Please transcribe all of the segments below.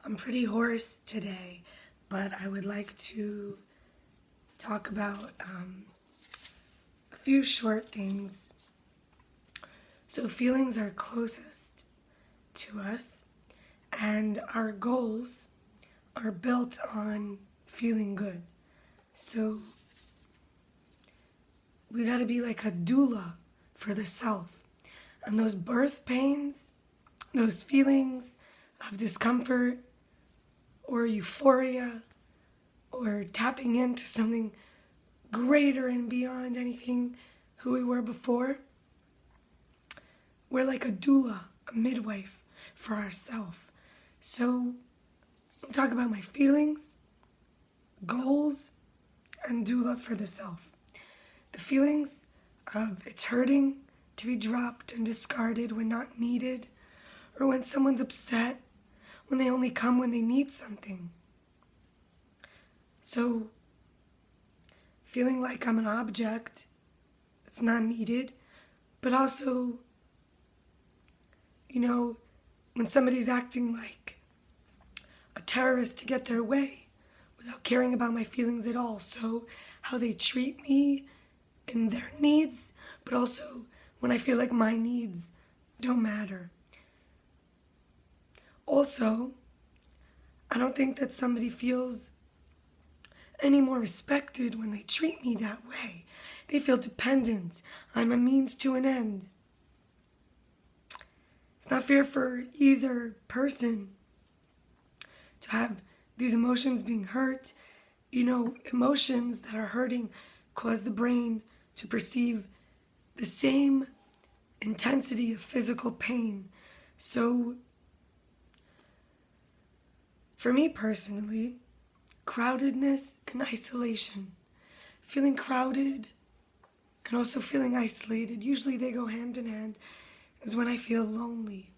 I'm pretty hoarse today, but I would like to talk about a few short things. So, feelings are closest to us, and our goals are built on feeling good. So, we gotta be like a doula for the self. And those birth pains, those feelings of discomfort or euphoria or tapping into something greater and beyond anything who we were before, we're like a doula, a midwife for ourselves. So I'll talk about my feelings, goals, and doula for the self. The feelings of it's hurting to be dropped and discarded when not needed, or when someone's upset, when they only come when they need something. So, feeling like I'm an object that's not needed, but also, when somebody's acting like a terrorist to get their way without caring about my feelings at all. So, how they treat me and their needs, but also when I feel like my needs don't matter. Also, I don't think that somebody feels any more respected when they treat me that way. They feel dependent. I'm a means to an end. It's not fair for either person to have these emotions being hurt. Emotions that are hurting cause the brain to perceive the same intensity of physical pain. So, for me personally, crowdedness and isolation, feeling crowded and also feeling isolated, usually they go hand in hand, is when I feel lonely.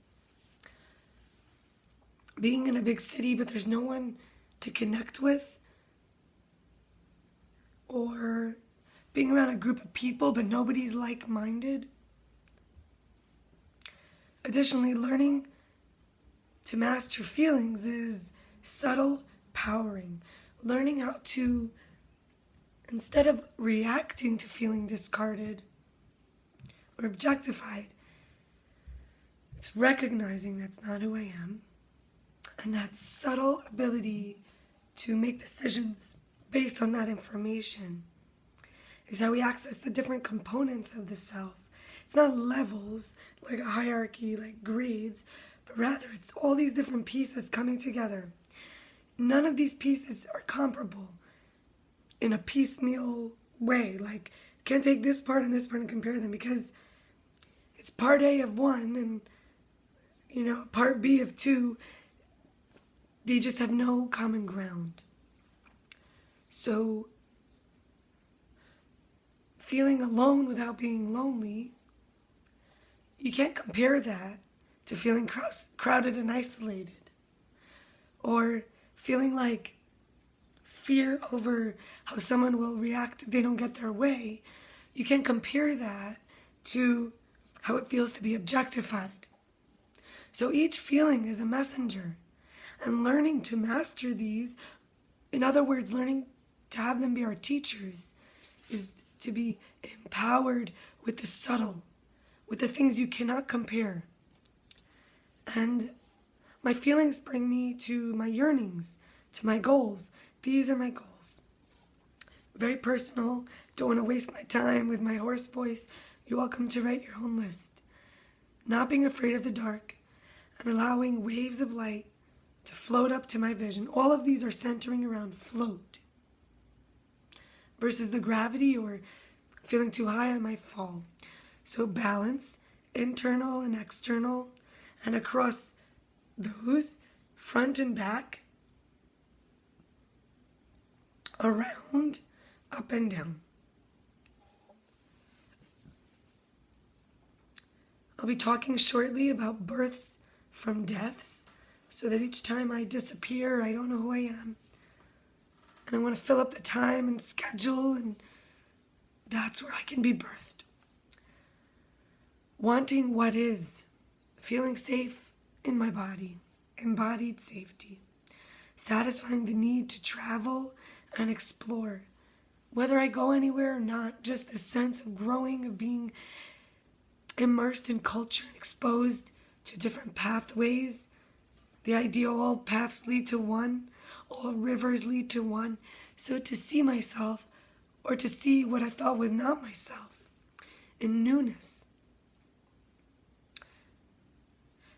Being in a big city but there's no one to connect with, or being around a group of people but nobody's like-minded. Additionally, learning to master feelings is subtle powering. Learning how to, instead of reacting to feeling discarded or objectified, it's recognizing that's not who I am, and that subtle ability to make decisions based on that information is how we access the different components of the self. It's not levels, like a hierarchy, like grades, but rather it's all these different pieces coming together. None of these pieces are comparable in a piecemeal way. Like, can't take this part and this part and compare them, because it's part A of one and, part B of two. They just have no common ground. So, feeling alone without being lonely, you can't compare that to feeling crowded and isolated. Or feeling like fear over how someone will react if they don't get their way. You can't compare that to how it feels to be objectified. So each feeling is a messenger. And learning to master these, in other words, learning to have them be our teachers, is to be empowered with the subtle, with the things you cannot compare. And my feelings bring me to my yearnings, to my goals. These are my goals. Very personal. Don't want to waste my time with my hoarse voice. You're welcome to write your own list. Not being afraid of the dark and allowing waves of light to float up to my vision. All of these are centering around float versus the gravity or feeling too high I might fall. So balance, internal and external, and across those, front and back, around, up and down. I'll be talking shortly about births from deaths, so that each time I disappear, I don't know who I am. And I want to fill up the time and schedule, and that's where I can be birthed. Wanting what is, feeling safe in my body, embodied safety. satisfying the need to travel and explore. Whether I go anywhere or not, just the sense of growing, of being immersed in culture and exposed to different pathways. The idea all paths lead to one, all rivers lead to one. So to see myself, or to see what I thought was not myself, in newness.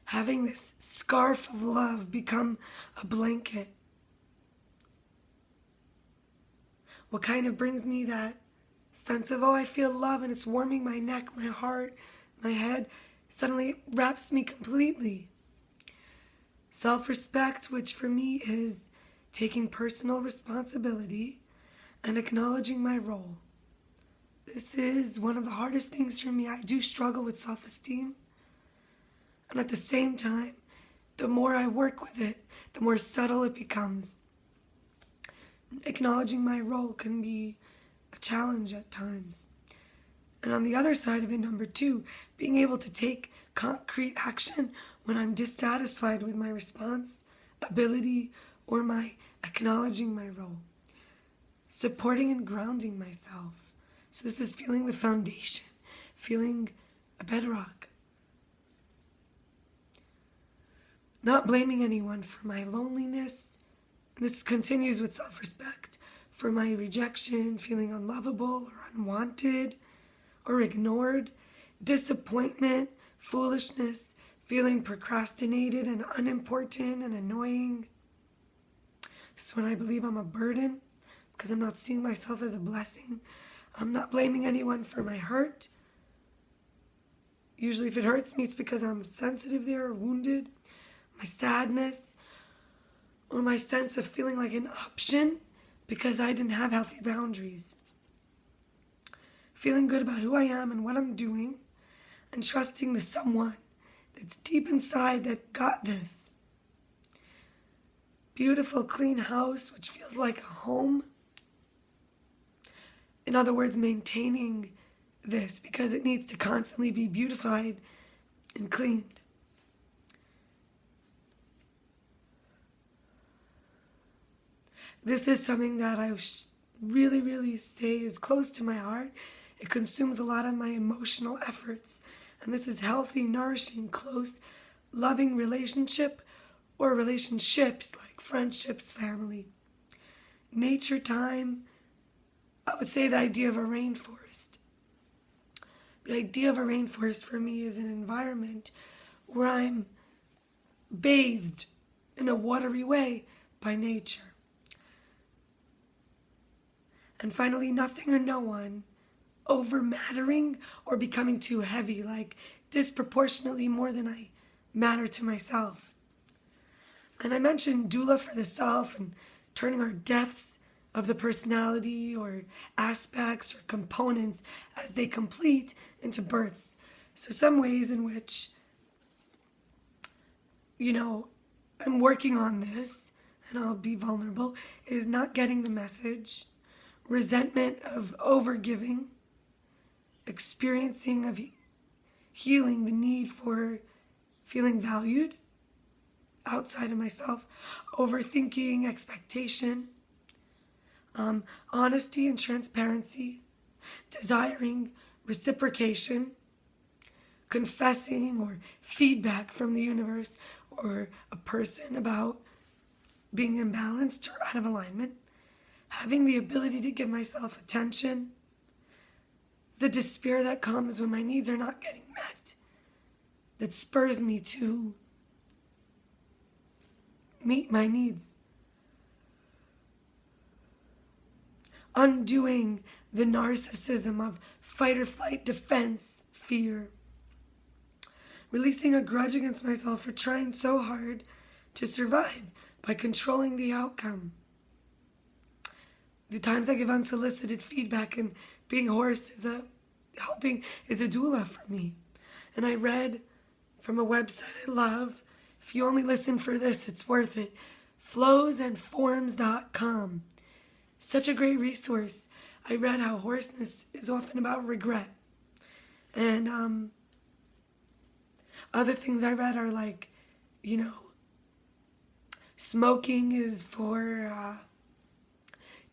Having this scarf of love become a blanket. What kind of brings me that sense of, oh, I feel love and it's warming my neck, my heart, my head, suddenly wraps me completely. Self-respect, which for me is taking personal responsibility and acknowledging my role. This is one of the hardest things for me. I do struggle with self-esteem. And at the same time, the more I work with it, the more subtle it becomes. Acknowledging my role can be a challenge at times. And on the other side of it, number 2, being able to take concrete action when I'm dissatisfied with my response, ability, or my acknowledging my role. Supporting and grounding myself. So this is feeling the foundation, feeling a bedrock. Not blaming anyone for my loneliness. This continues with self-respect. For my rejection, feeling unlovable or unwanted or ignored. Disappointment, foolishness, feeling procrastinated and unimportant and annoying. This is when I believe I'm a burden because I'm not seeing myself as a blessing. I'm not blaming anyone for my hurt. Usually if it hurts me, it's because I'm sensitive there or wounded. My sadness, or my sense of feeling like an option because I didn't have healthy boundaries. Feeling good about who I am and what I'm doing, and trusting the someone that's deep inside that got this. Beautiful, clean house, which feels like a home. In other words, maintaining this because it needs to constantly be beautified and cleaned. This is something that I really, really say is close to my heart. It consumes a lot of my emotional efforts. And this is healthy, nourishing, close, loving relationship or relationships like friendships, family. Nature time, I would say the idea of a rainforest. The idea of a rainforest for me is an environment where I'm bathed in a watery way by nature. And finally, nothing or no one over-mattering or becoming too heavy, like disproportionately more than I matter to myself. And I mentioned doula for the self and turning our depths of the personality or aspects or components as they complete into births. So some ways in which, I'm working on this, and I'll be vulnerable, is not getting the message, resentment of overgiving, experiencing of healing the need for feeling valued outside of myself, overthinking, expectation, honesty and transparency, desiring reciprocation, confessing or feedback from the universe or a person about being imbalanced or out of alignment, having the ability to give myself attention, the despair that comes when my needs are not getting met, that spurs me to meet my needs. Undoing the narcissism of fight or flight, defense, fear. Releasing a grudge against myself for trying so hard to survive by controlling the outcome. The times I give unsolicited feedback and being hoarse is a doula for me. And I read from a website I love, if you only listen for this, it's worth it, flowsandforms.com. Such a great resource. I read how hoarseness is often about regret. And other things I read are like, Smoking is for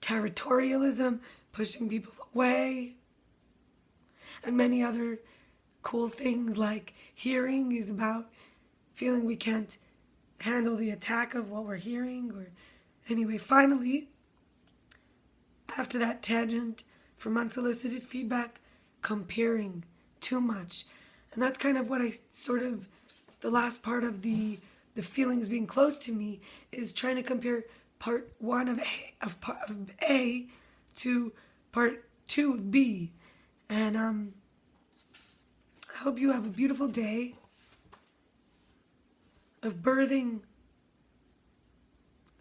territorialism, pushing people away, and many other cool things. Like hearing is about feeling we can't handle the attack of what we're hearing. Or anyway, finally, after that tangent from unsolicited feedback, comparing too much. And that's kind of what I sort of, the last part of the feelings being close to me is trying to compare part one of A to part two of B. And I hope you have a beautiful day of birthing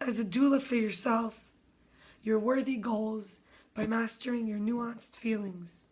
as a doula for yourself your worthy goals by mastering your nuanced feelings.